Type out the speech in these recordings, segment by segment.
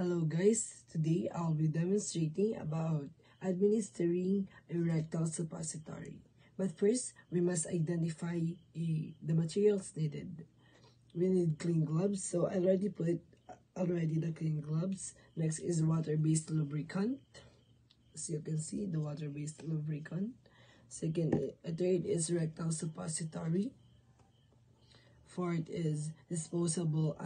Hello guys, today I'll be demonstrating about administering a rectal suppository. But first, we must identify the materials needed. We need clean gloves, so I already put the clean gloves. Next is water-based lubricant. As you can see, the water-based lubricant. Third is rectal suppository. Fourth is disposable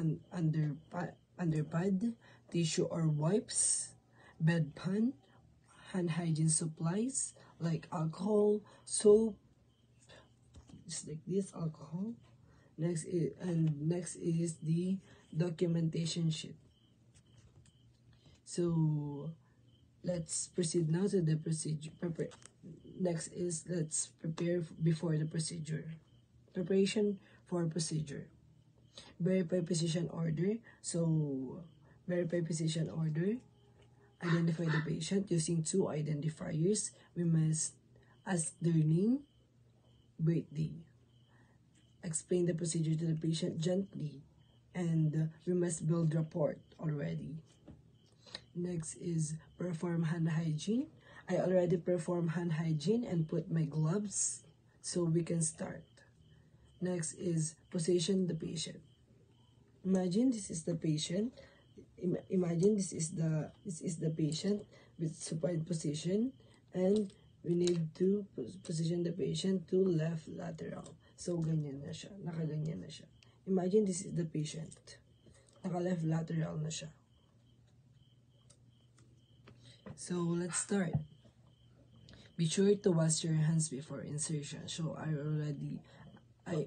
underpad, tissue or wipes, bedpan, hand hygiene supplies like alcohol, soap, just like this, alcohol. Next is the documentation sheet. So let's proceed now to the procedure. Next is let's prepare before the procedure. Preparation for procedure. Verify position order. So verify position order. Identify the patient using two identifiers. We must ask their name, birthday. Explain the procedure to the patient gently, and we must build rapport already. Next is perform hand hygiene. I already performed hand hygiene and put my gloves, so we can start. Next is position the patient. Imagine this is the patient. Imagine this is the patient with supine position, and we need to position the patient to left lateral. So ganyan na siya, nakaganyan na siya. Imagine this is the patient, naka-left lateral na siya. So let's start. Be sure to wash your hands before insertion. So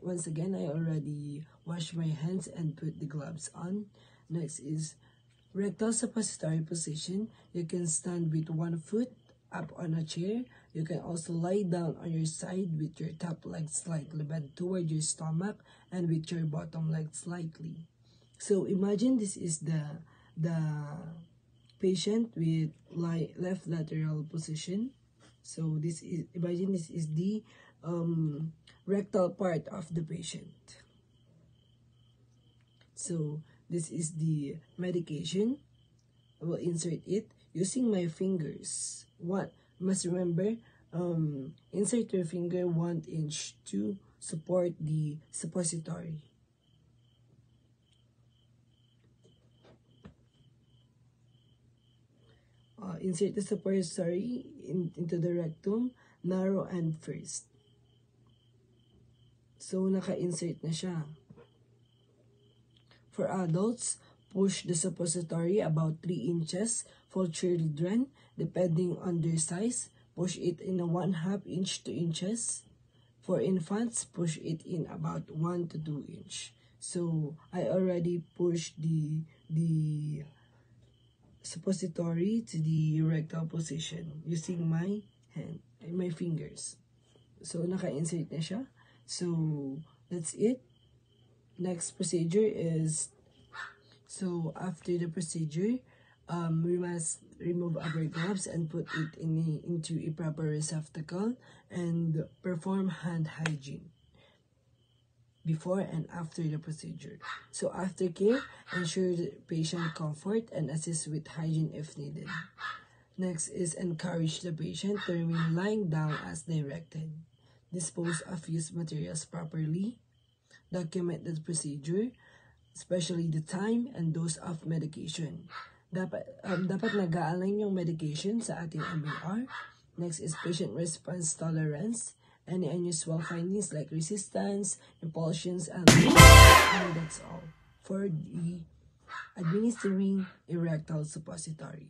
once again I already washed my hands and put the gloves on. Next is rectal suppository position. You can stand with one foot up on a chair. You can also lie down on your side with your top leg slightly bent toward your stomach and with your bottom leg slightly. So imagine this is the patient with left lateral position. So imagine this is the rectal part of the patient. So this is the medication. I will insert it using my fingers. Must remember, insert your finger 1 inch to support the suppository. Insert the suppository into the rectum, narrow and first. So naka-insert na siya. For adults, push the suppository about 3 inches. For children, depending on their size, push it in a 1/2 inch to 2 inches. For infants, push it in about 1 to 2 inch. So I already pushed the suppository to the rectal position using my hand, my fingers. So naka-insert na siya. So that's it. Next procedure is, so after the procedure, we must remove our gloves and put it into a proper receptacle and perform hand hygiene before and after the procedure. So aftercare, ensure the patient comfort and assist with hygiene if needed. Next is encourage the patient to remain lying down as directed. Dispose of used materials properly. Document the procedure, especially the time and dose of medication. Dapat nag-a-align yung medication sa ating MBR. Next is patient response tolerance. Any unusual findings like resistance, impulsions, and that's all for the administering a rectal suppository.